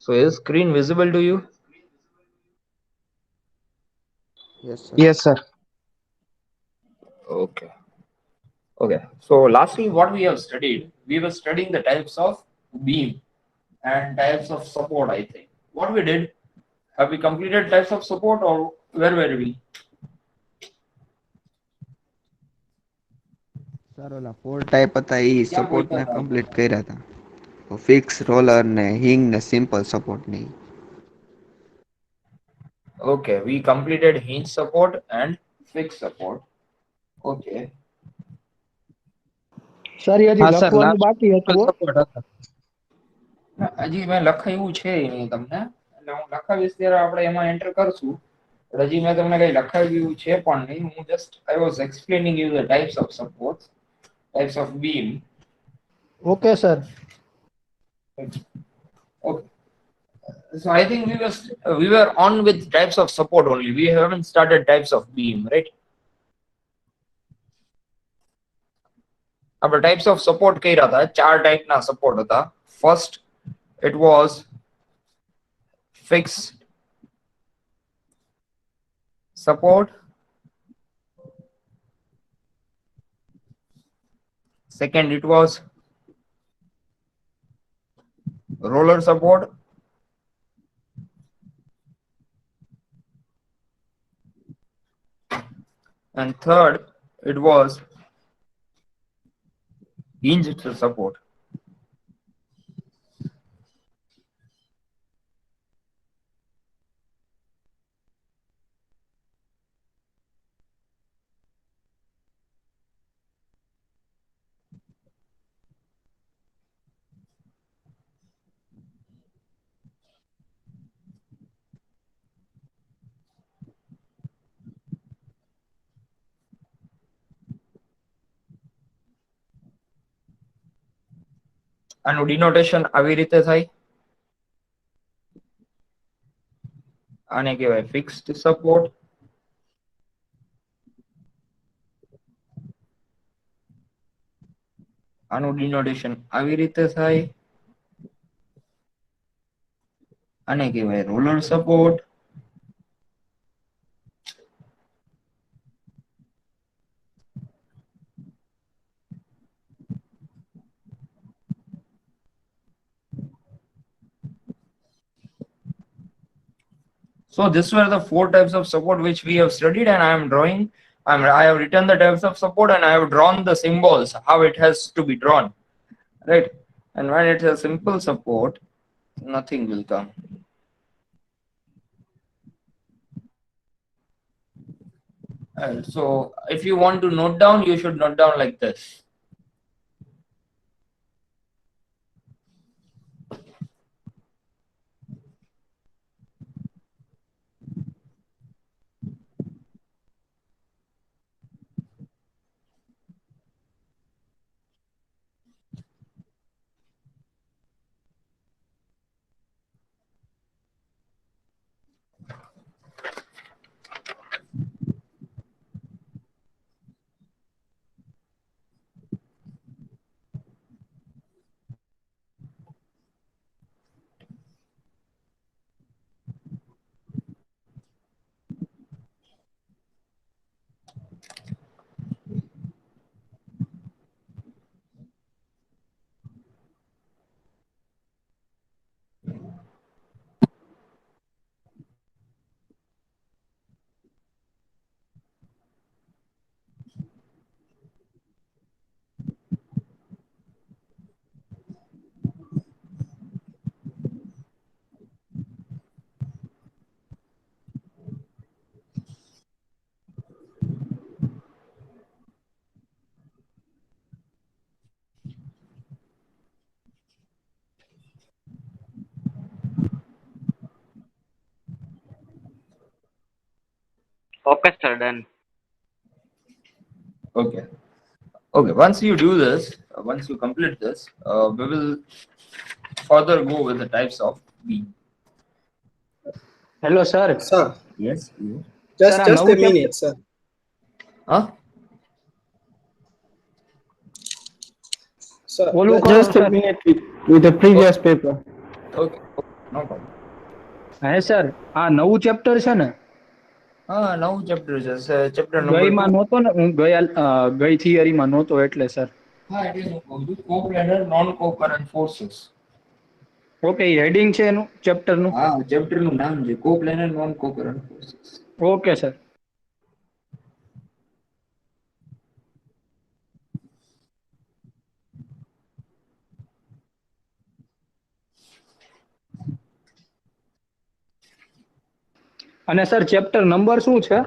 So is screen visible to you? Yes, sir. Yes, sir. Okay. Okay. So lastly, what we have studied, we were studying the types of beam and types of support, I think. What we did, have we completed types of support or where were we? Sir Ola 4 type હતા એ क्या support पूछता ને था complete કર્યા હતા. Fix roller ને હિંગ ને સિમ્પલ સપોર્ટ ને Okay, we completed hinge support and fixed support. Okay. Sir હજી હા સર લખવાનું લાસ્ટ બાકી હતું હો. સપોર્ટ હતા. હજી મેં લખાયું છે નહીં તમને એટલે હું લખાવીશ ત્યારે આપણે એમાં એન્ટર કરશું પણ હજી મેં તમને કઈ લખાવ્યું છે પણ નહીં હું just I was explaining you the types of support types of beam okay sir. okay so I think we were on with types of support only we haven't started types of beam right આપણે types of support કર્યા હતા ચાર ટાઈપના support હતા first it was fixed support second it was roller support and third it was hinged support. આનું ડિનોટેશન આવી રીતે થાય આને કહેવાય ફિક્સ્ડ સપોર્ટ આનું ડિનોટેશન આવી રીતે થાય આને કહેવાય roller support so these were the four types of support which we have studied and I am drawing I have written the types of support and I have drawn the symbols how it has to be drawn right and when it's a simple support nothing will come. And so if you want to note down you should note down like this. Okay, sir, done. Okay. Okay, once you do this, once you complete this, we will further go with the types of beam. Hello sir. Sir, Yes. Yes. just Sir, just now a minute, sir. Huh? Sir, ઓલું કરો Just a sir. minute with the previous paper. Okay. No problem. હે sir આ નવું chapter છે ને નવું chapter છે chapter number 2. ગઈમાં નહોતો ને હું ગઈ થિયરીમાં નહોતો એટલે સર એટલે હું કહું છું co-planar non co-current forces. Okay heading છે એનું ચેપ્ટરનું ચેપ્ટર નું નામ છે co-planar non co-current forces. Okay sir અને સર ચેપ્ટર નંબર શું છે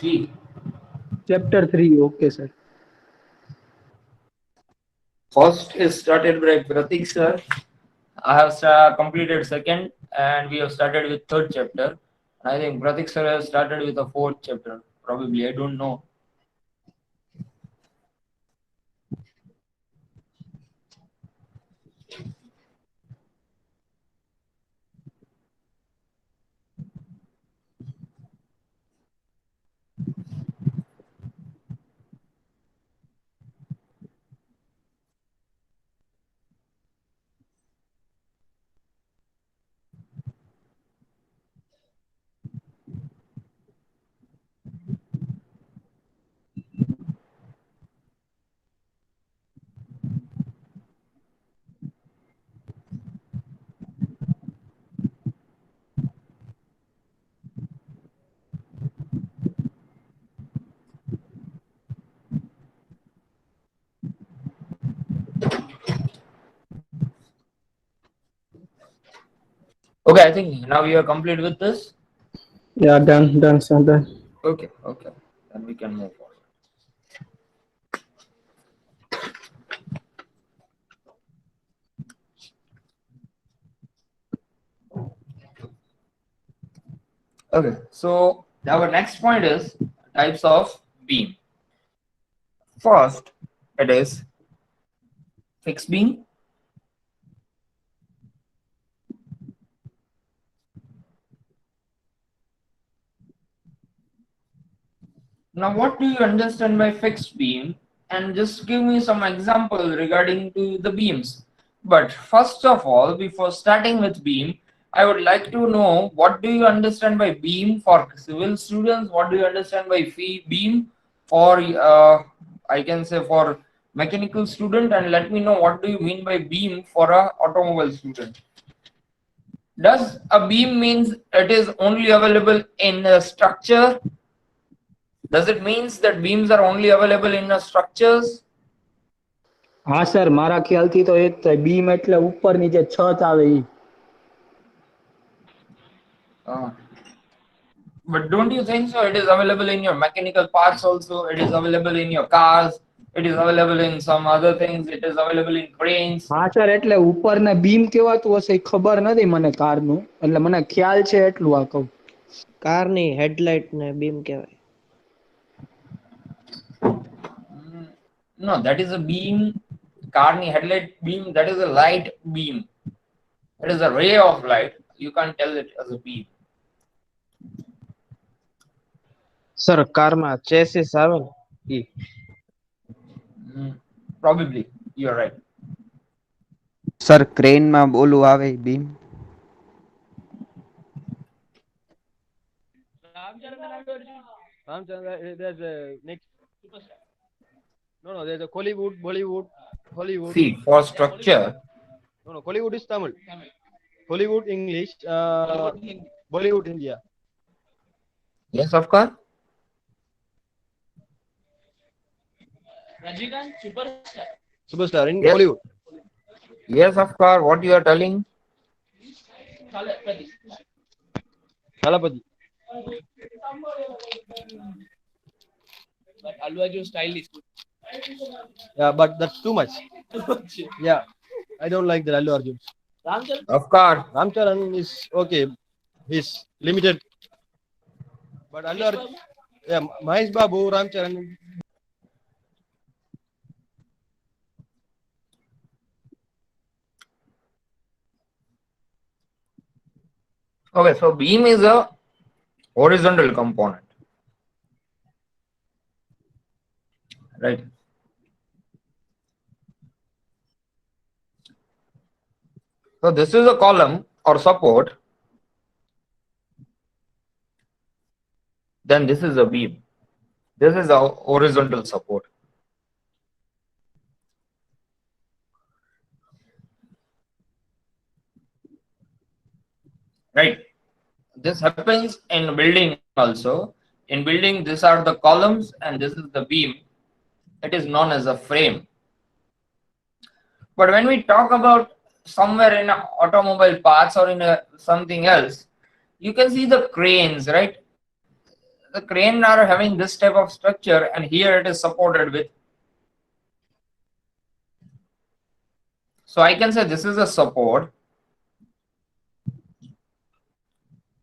3. Chapter 3 okay sir First is started by Pratik sir. I have completed second, and we have started with third chapter. I think Pratik sir has started with the fourth chapter. Probably, I don't know. Okay, I think now you are complete with this. Yeah done sir done Okay, then we can move forward. Okay, so our next point is types of beam. First, it is fixed beam. Now, what do you understand by fixed beam? And just give me some example regarding to the beams. But first of all, before starting with beam, I would like to know what do you understand by beam for civil students? What do you understand by beam for I can say for mechanical student? And let me know what do you mean by beam for a automobile student. Does a beam means it is only available in a structure? Does it means that beams are only available in structures? હા sir મારા ખ્યાલથી તો એ જ થાય beam એટલે ઉપરની જે છત આવે ઈ But don't you think so? It is available in your mechanical parts also. It is available in your cars. It is available in some other things. It is available in cranes. હા sir એટલે ઉપરને beam કહેવાતું હશે એ ખબર નથી મને કારનું એટલે મને ખ્યાલ છે એટલું આ કહું કારની હેડલાઇટ ને બીમ કહેવાય. No, that is a beam. Carney headlight beam. That is a light beam. It is a ray of light. You can't tell it as a beam. Sir કારમાં ચેસિસ આવે ને ઈ Probably, you're right. સર ક્રેનમાં બોલું આવે beam. There's a next. No, there's a Hollywood, Bollywood, Hollywood. See, for structure, No, Hollywood is Tamil. Hollywood English, Bollywood India. yes, of course. Superstar in Yes. Hollywood. Yes, of course. What you are telling? Thalapathy. But Allu Arjun style is good. Yeah, but that's too much. Yeah, I don't like that Allu Arjun. Of course. Ramcharan is okay. He's limited. But Allu Arjun, yeah, Mahesh Babu, Ramcharan. Okay, so beam is a horizontal component, right? So this is a column or support. Then this is a beam. This is a horizontal support. Right. This happens in building also. In building, these are the columns and this is the beam. It is known as a frame. But when we talk about somewhere in automobile parts or in something else, you can see the cranes, right? The crane are having this type of structure, and here it is supported with. So I can say this is a support.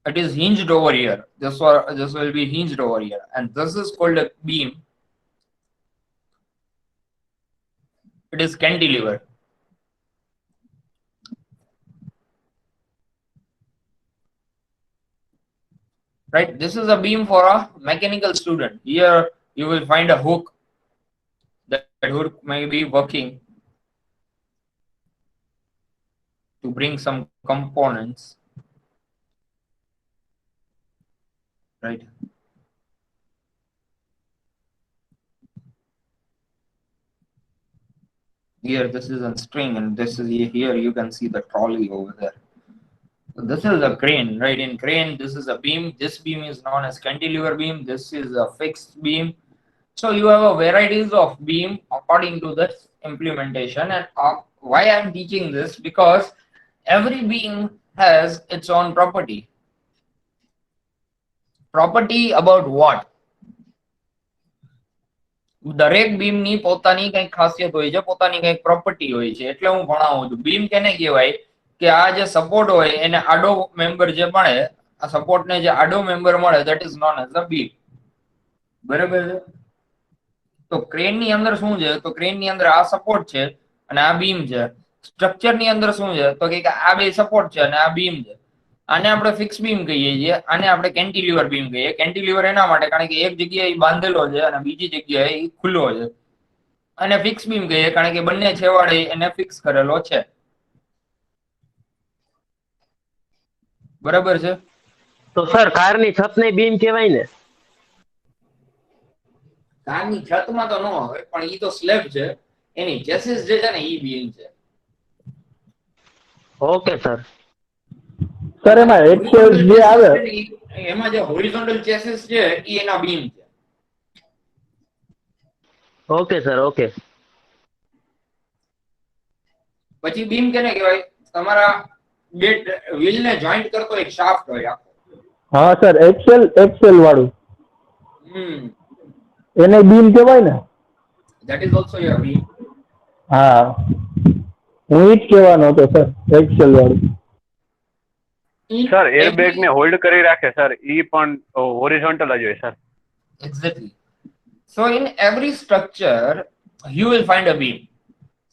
It is hinged over here. This will be hinged over here, and this is called a beam. It is cantilever. Right, this is a beam for a mechanical student. Here you will find a hook. That hook may be working to bring some components. Right. Here this is a string, and this is here you can see the trolley over there. So this is a crane, right? In crane, this is a beam. This beam is known as cantilever beam. This is a fixed beam. So you have a varieties of beam according to this implementation. And why I'm teaching this, because every beam has its own property. Property about what? દરેક beam ની પોતાની કઈક ખાસિયત હોય છે, પોતાની કઈક property હોય છે. એટલે હું ભણાવું છું. બીમ કેને કહેવાય કે આ જે સપોર્ટ હોય એને આડો મેમ્બર જે મળે, આ સપોર્ટ ને જે આડો મેમ્બર મળે, that is known as a beam. બરાબર છે? તો ક્રેન ની અંદર શું છે? તો ક્રેન ની અંદર આ સપોર્ટ છે અને આ બીમ છે. સ્ટ્રક્ચર ની અંદર શું છે? તો કે આ બે સપોર્ટ છે અને આ બીમ છે. આને આપણે ફિક્સ બીમ કહીએ છીએ, આને આપણે કેન્ટિલીવર બીમ કહીએ. કેન્ટિલીવર એના માટે કારણ કે એક જગ્યાએ બાંધેલો છે અને બીજી જગ્યાએ ખુલ્લો છે. અને ફિક્સ બીમ કહીએ કારણ કે બંને છેવાડે એને ફિક્સ કરેલો છે. બરાબર છે? તો સર કારની છત ને બીમ કહેવાય ને? કારની છતમાં તો ન હોય, પણ ઈ તો સ્લેબ છે, એની ચેસિસ જે છે ને ઈ બીમ છે. Okay sir. સર એમાં એક્સેલ જે આવે એમાં જે હોરિઝોન્ટલ ચેસિસ છે ઈ એના બીમ છે. Okay sir, okay. પછી બીમ કેને કહેવાય? તમારા બે વ્હીલ ને જોઈન્ટ કરતો એક શાફ્ટ હોય આખો. હા સર, એક્સેલ વાળું એને બીમ કહેવાય ને? That is also your beam. હા, હું ઈ જ કહેવાનો હતો સર, એક્સેલ વાળું. સર એરબેગ ને હોલ્ડ કરી રાખે સર, ઈ પણ હોરિઝોન્ટલ જ હોય sir. Exactly. So in every structure you will find a beam.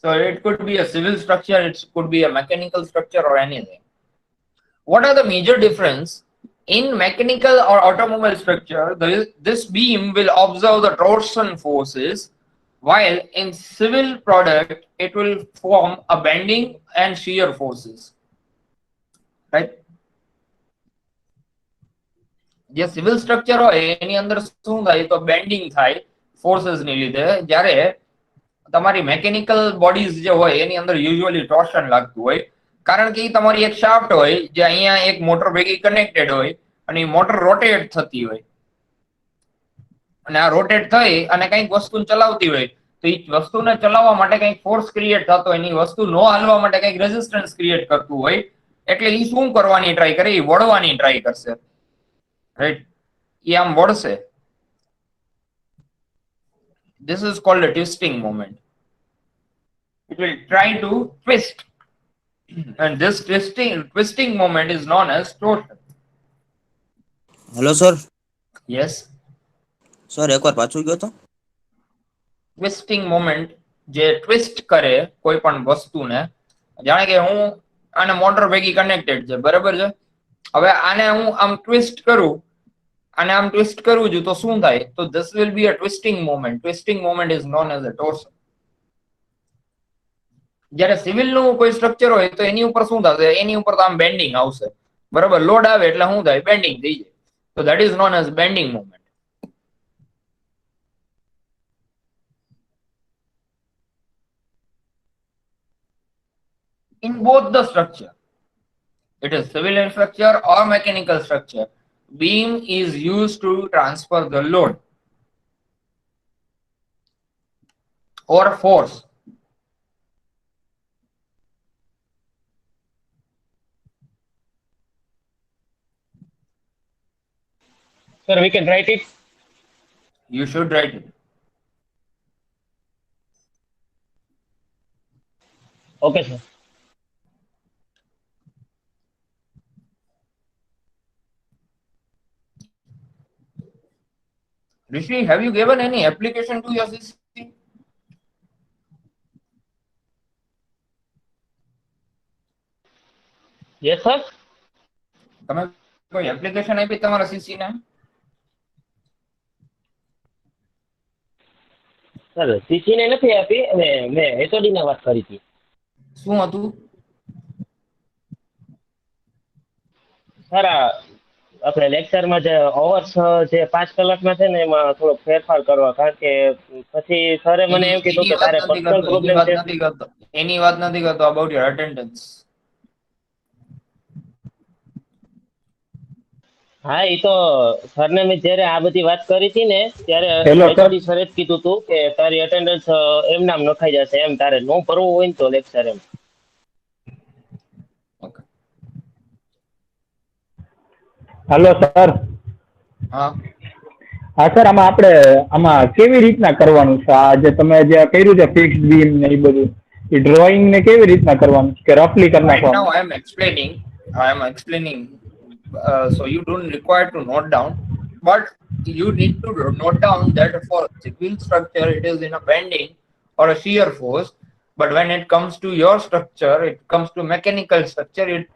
So it could be a civil structure, it could be a mechanical structure or anything. What are the major difference? In mechanical or automobile structure, this beam will observe the torsion forces, while in civil product it will form a bending and shear forces. Right? જે civil structure હોય એની અંદર શું થાય? તો bending થાય ફોર્सेस ની લીધે. જ્યારે તમારી મેકેનિકલ બોડીઝ જે હોય એની અંદર યુઝ્યુઅલી ટોર્શન લાગતું હોય, કારણ કે તમારી એક શાફ્ટ હોય જે અહીંયા એક મોટર ભેગી કનેક્ટેડ હોય અને એ મોટર રોટેટ થતી હોય, અને આ રોટેટ થઈ અને કંઈક વસ્તુ ચલાવતી હોય, તો એ વસ્તુને ચલાવવા માટે કંઈક ફોર્સ ક્રિએટ થતો હોય, એની વસ્તુ નો હાલવા માટે કંઈક રેઝિસ્ટન્સ ક્રિએટ કરતું હોય. એટલે એ શું કરવાની ટ્રાય કરે? એ વળવાની ટ્રાય કરશે. Right? એ આમ વળશે. This is called a twisting moment. It will try to twist, and this twisting moment is known as torsion. Hello sir. Yes. Sir એકવાર પાછું ગયો તો. Twisting moment જે ટ્વિસ્ટ કરે કોઈ પણ વસ્તુને, જાણે કે હું આને મોટર ભેગી કનેક્ટેડ છે, બરાબર છે? હવે આને હું આમ ટ્વિસ્ટ કરું, અને આમ ટ્વિસ્ટ કરું છું તો શું થાય? તો this will be a twisting moment. Twisting moment is known as a torsion. જ્યારે સિવિલ નું કોઈ સ્ટ્રક્ચર હોય તો એની ઉપર શું થશે, એની ઉપર તો આમ બેન્ડિંગ આવશે, બરાબર. લોડ આવે એટલે શું થાય, બેન્ડિંગ થઈ જાય. તો that is known as bending moment. In both the structure, it is civil structure or mechanical structure, beam is used to transfer the load or force. Sir, we can write it. You should write it. Okay, sir. Rishi, have you given any application to your CC? Yes, sir. તમે કોઈ application આપી તમારા CC ને? Sir CC ને નથી આપી, અને મેં એચઓડી ને વાત કરી હતી. શું હતું? સર આપણે લેક્ચરમાં જે ઓવર્સ જે 5 કલાકના છે ને એમાં થોડો ફેરફાર કરવા, કારણ કે પછી સરે મને એમ કીધું કે તારે પર્સનલ પ્રોબ્લેમ છે. એની વાત નથી કરતો about your attendance. હા, એ તો સરને મેં જ્યારે આ બધી વાત કરી હતી ને ત્યારે એચઓડી સરે જ કીધું હતું કે તારી અટેન્ડન્સ એમ નામ નખાઈ જશે, એમ તારે નો ભરવું હોય ને તો લેક્ચર એમ. Okay. Hello sir. હા હા સર, આમાં કેવી રીતના કરવાનું છે? આ જે તમે જે કર્યું છે ફિક્સ્ડ બીમ ને એ બધું, એ ડ્રોઈંગ ને કેવી રીતના કરવાનું કે રફલી કરી right now નાખવાનું? I am explaining, so you don't require to note down, but you need to note down that for civil structure it is in a bending or a shear force, but when it comes to your structure, it comes to mechanical structure, it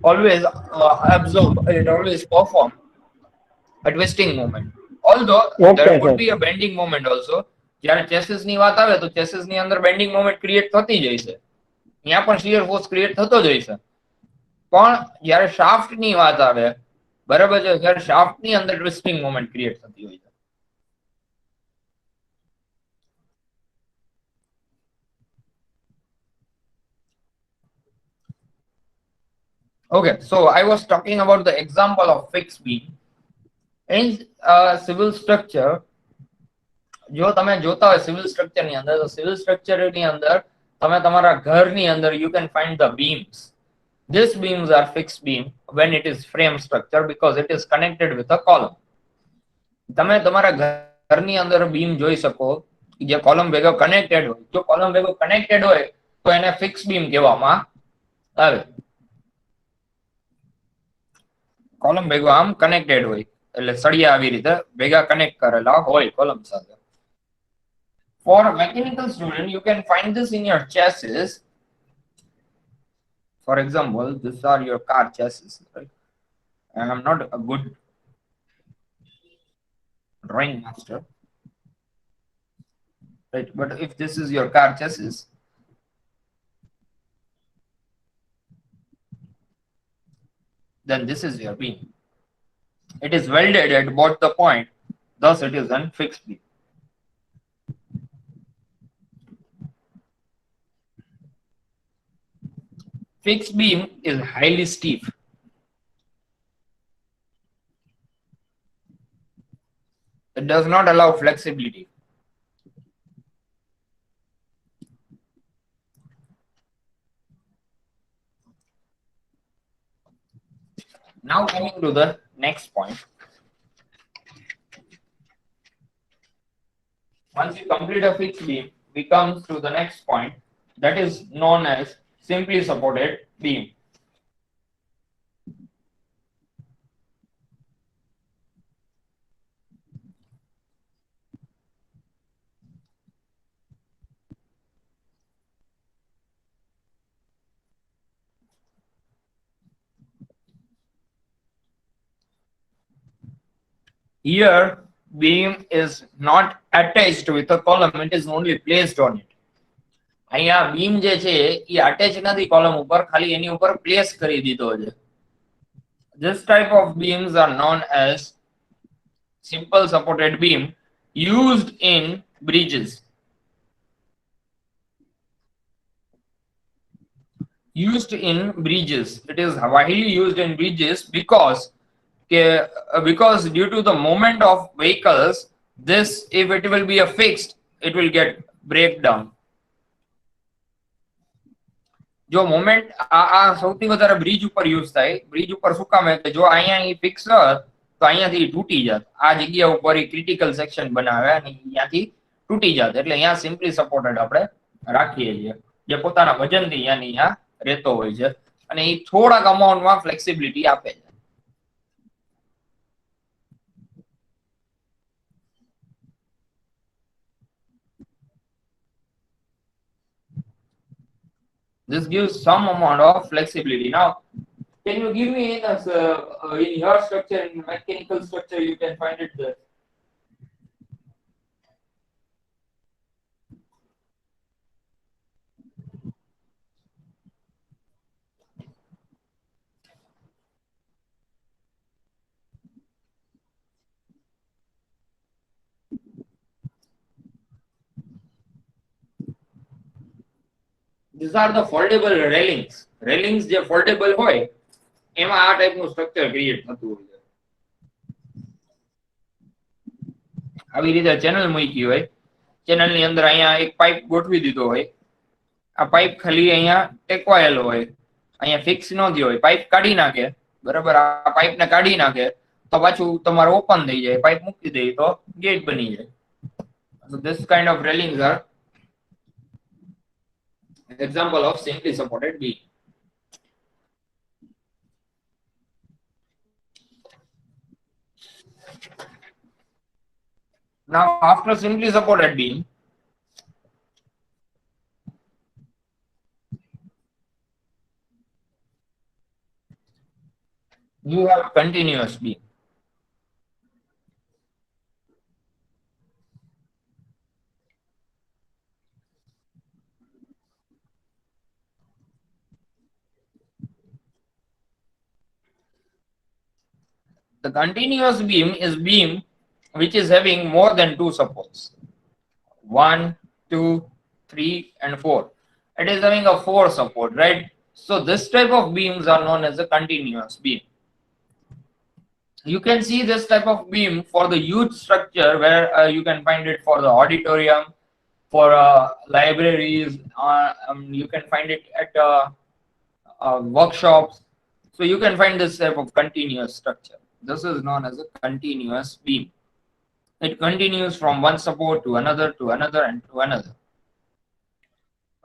always it always perform a twisting moment, although Okay, there could sir. be a bending moment also. જ્યારે chassis ની વાત આવે તો chassis ની અંદર bending moment create થતી જ હોય છે, ત્યાં પણ શિયર ફોર્સ ક્રિએટ થતો જ હોય છે. પણ જ્યારે શાફ્ટ ની વાત આવે, બરાબર છે, ત્યારે શાફ્ટ ની અંદર ટ્વિસ્ટિંગ મોમેન્ટ ક્રિએટ થતી હોય છે. Okay, so I was talking about the example of fixed beam in civil structure. જો તમે જોતા હોય સિવિલ સ્ટ્રક્ચર ની અંદર, તો સિવિલ સ્ટ્રક્ચર ની અંદર તમે તમારા ઘરની અંદર you can find the beams. These beams are fixed beam when it is frame structure because it is connected with a column. તમે તમારા ઘરની અંદર બીમ જોઈ શકો જે કોલમ ભેગો કનેક્ટેડ હોય. જો કોલમ ભેગો કનેક્ટેડ હોય તો એને ફિક્સ બીમ કહેવામાં આવે. કોલમ ભેગો આમ કનેક્ટેડ હોય એટલે સળિયા આવી રીતે ભેગા કનેક્ટ કરેલા હોય કોલમ સાથે. For a mechanical student, you can find this in your chassis. For example, these are your car chassis, right? And I'm not a good drawing master, right? But if this is your car chassis, then this is your beam. It is welded at both the point, thus it is a fixed beam. Fixed beam is highly stiff. It does not allow flexibility. Now coming to the next point. Once you complete a fixed beam, we come to the next point, that is known as simply supported beam. Here, beam is not attached with a column, it is only placed on it. અહીંયા beam જે છે એ attach નથી column ઉપર, ખાલી એની ઉપર place કરી દીધો છે. This type of beams are known as simple supported beam used in bridges. Used in bridges. It is widely used in bridges because due to the movement of vehicles, this, if it will be a fixed, it will get breakdown. જો moment આ સૌથી વધારે bridge ઉપર use થાય. Bridge ઉપર શું કામ કે જો અહીંયા એ ફિક્સ હોત તો અહીંયાથી તૂટી જાત. આ જગ્યા ઉપર એ ક્રિટિકલ સેક્શન બનાવે અને અહીંયાથી તૂટી જાત. એટલે અહીંયા સિમ્પલી સપોર્ટેડ આપણે રાખીએ છીએ, જે પોતાના વજનથી અહીંયા રહેતો હોય છે અને એ થોડાક અમાઉન્ટમાં ફ્લેક્સિબિલિટી આપે છે. This gives some amount of flexibility. Now, can you give me in your structure, in mechanical structure, you can find it there. These are the foldable railings. Railings જે foldable હોય એમાં આ ટાઈપનું સ્ટ્રક્ચર ક્રિએટ થતું હોય છે. આવી રીતે ચેનલ મૂકી હોય, ચેનલની અંદર અહીંયા એક પાઇપ ગોઠવી દીધો હોય. આ પાઇપ ખાલી અહીંયા ટેકવાયેલો હોય, અહીંયા ફિક્સ ન થયો હોય. પાઇપ કાઢી નાખે, બરાબર, આ પાઇપને કાઢી નાખે તો પાછું તમારું ઓપન થઈ જાય. પાઇપ મૂકી દે તો ગેટ બની જાય. So this kind of railings are example of simply supported beam. Now, after simply supported beam, you have continuous beam. The continuous beam is beam which is having more than two supports. 1, 2, 3, and 4. It is having a 4 support, right? So this type of beams are known as a continuous beam. You can see this type of beam for the huge structure where you can find it for the auditorium, for libraries, you can find it at workshops. So you can find this type of continuous structure. This is known as a continuous beam. It continues from one support to another, and to another.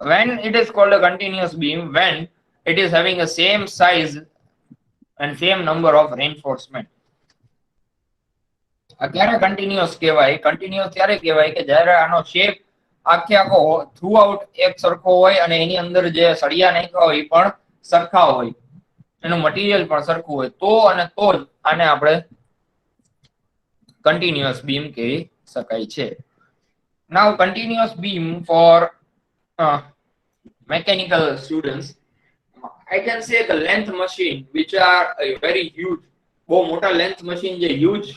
When it is called a continuous beam, when it is having a same size and same number of reinforcement. ક્યારે continuous કહેવાય? Continuous ત્યારે કહેવાય કે જ્યારે આનો shape આખે આખો through out એક સરખો હોય અને એની અંદર જે સળિયા નાખ્યા હોય એ પણ સરખા હોય, એનું મટીરિયલ પણ સરખું હોય, તો અને તો જ આને આપણે continuous beam કહી શકાય છે. Now, continuous beam for mechanical students, I can say the length machine which are very huge, બહુ મોટા length machine જે huge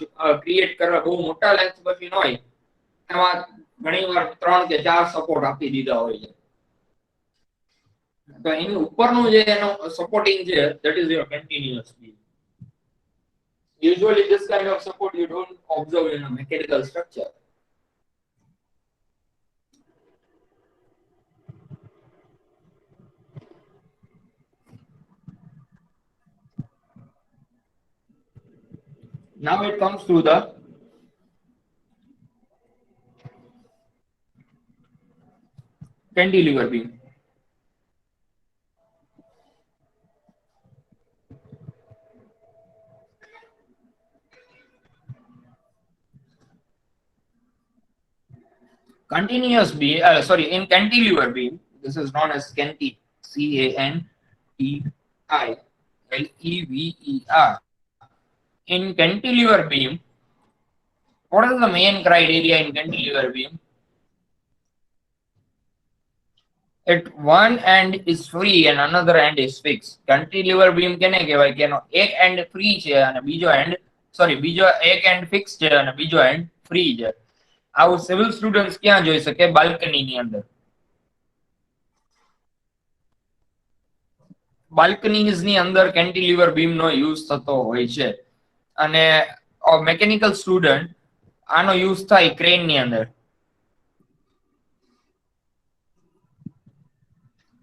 create કરવા, બહુ મોટા length machine હોય એમાં ઘણીવાર 3 કે 4 સપોર્ટ આપી દીધા હોય છે. તો એની ઉપરનું જે એનો સપોર્ટિંગ છે, that is your continuous beam. Usually this kind of support you don't observe in a mechanical structure. Now it comes to the cantilever beam. Continuous beam, in cantilever beam, this is known as canti, C-A-N-T-I-L-E-V-E-R. In cantilever beam, what is the main criteria in cantilever beam? one end is free and another end is fixed. Cantilever beam કેને કહેવાય કે એનો એક end free છે અને બીજો એક end fixed છે અને બીજો end free છે. આવું સિવિલ સ્ટુડન્ટ્સ ક્યાં જોઈ શકે? બાલ્કનીની અંદર. બાલ્કનીઝ ની અંદર કેન્ટિલીવર બીમ નો યુઝ થતો હોય છે અને મેકેનિકલ સ્ટુડન્ટ આનો યુઝ થાય ક્રેન ની અંદર.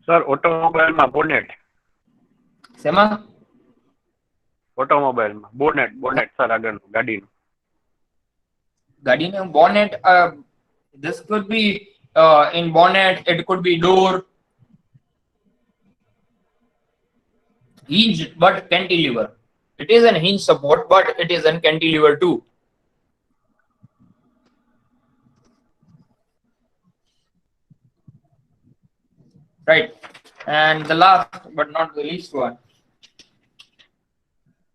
સર ઓટોમોબાઈલમાં બોનેટ. શેમાં? ઓટોમોબાઈલમાં બોનેટ સર આગળનું ગાડીનું. ગાડીનું bonnet, this could be in bonnet, it could be door, hinge but cantilever. It is an hinge support but it is an cantilever too. Right, and the last but not the least one,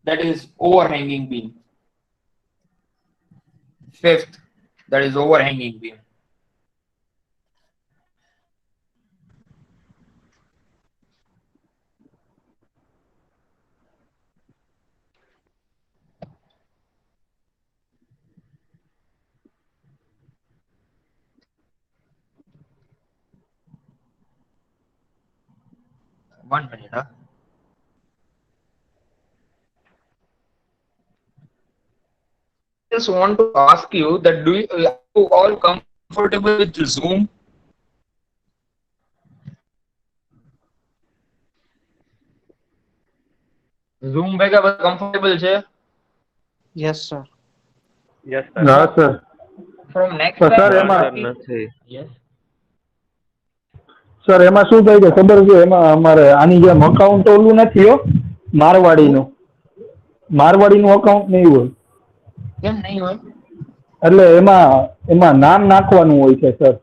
that is overhanging beam. Fifth, that is overhanging beam. One minute, huh? Just want to ask you that are you all comfortable with Zoom? Zoom ભેગા બધા comfortable છે? Yes sir. Yes હા sir. Sir. From next Sir, time, એમાં yes. Sir એમાં શું થાય કે ખબર છે એમાં અમારે આની જેમ અકાઉન્ટ ઓલું નથી હો મારવાડીનું અકાઉન્ટ નહીં હોય કેમ નહીં હોય? એટલે એમાં નામ નાખવાનું હોય છે સર.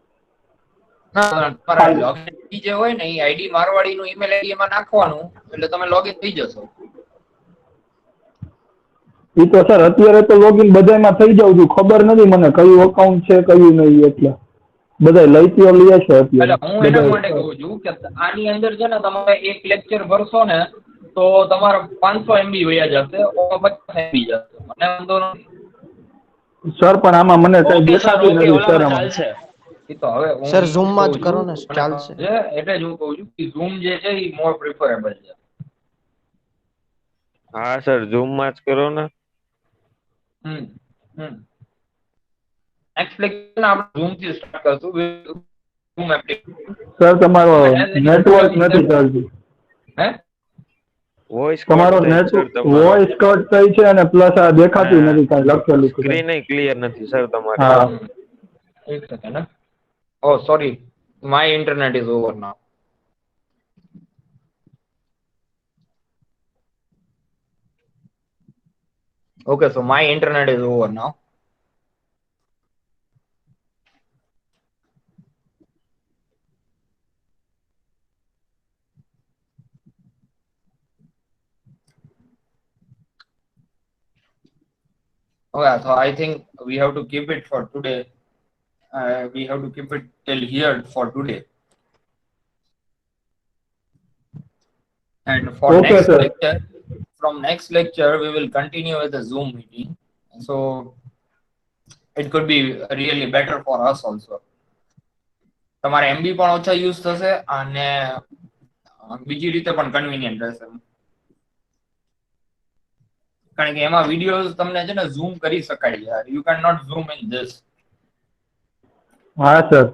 ના, તમારા login ID જે હોય ને એ આઈડી મારવાડીનું ઈમેલ આઈડી એમાં નાખવાનું એટલે તમે લોગિન થઈ જશો. એ તો સર અત્યારે તો લોગિન બધામાં થઈ જાઉં છું, ખબર નથી મને કયું અકાઉન્ટ છે કયું નહીં, એટલે બધા લઈતીઓ લે છે એટલે અત્યારે હું એના માટે કહું છું કે આની અંદર છે ને તમારે એક લેક્ચર ભરશો ને તો તમારો 500 MB વયા જશે, 50 MB જશે. મને વાંધો નથી. સર પણ આમાં મને કઈ ઓકે સર, દેખાતું ઓકે, નથી સર ઓલામાં આમાં. ચાલશે. એ તો હવે હું સર, Zoom માં જ કહું કરો છું, ને, મને ચાલશે. છે, એટલે જ હું કહું છું કે Zoom જે છે એ મોર પ્રિફરેબલ છે. હા સર, ઝૂમ માં જ કરો ને. નેક્સ્ટ લેક્ચર આપણે Zoom થી સ્ટાર્ટ કરશું. Zoom application. સર તમારો નેટવર્ક નથી ચાલતું, હે? વોઇસ તમારો નેટવર્ક વોઇસ કટ થઈ છે અને પ્લસ આ દેખાતું નથી કાંઈ લખેલું છે. સ્ક્રીન ક્લિયર નથી સર તમારી. હા એક second. Oh, sorry. My internet is over now. Okay, so my internet is over now. Okay, so I think we have to keep it for today. We have to keep it till here for today. And for Okay, next sir. lecture, from next lecture, we will continue with the Zoom meeting. So it could be really better for us also. તમારે MB પણ ઓછા use થશે અને બીજી રીતે પણ convenient રહેશે, કારણ કે એમાં વિડિયોઝ તમને છે ને ઝૂમ કરી શકાય યાર. You can not zoom in this. હા સર.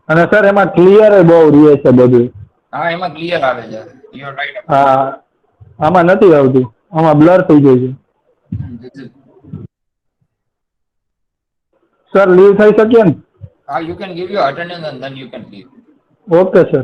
અને સર એમાં ક્લિયર બહુ રહે છે બધું. હા, એમાં ક્લિયર આવે છે. You are right. હા આમાં નથી આવતું, આમાં બ્લર થઈ જાય છે. સર લીવ થઈ શકીએ ને? You can give your attendance and then you can leave. Okay, sir.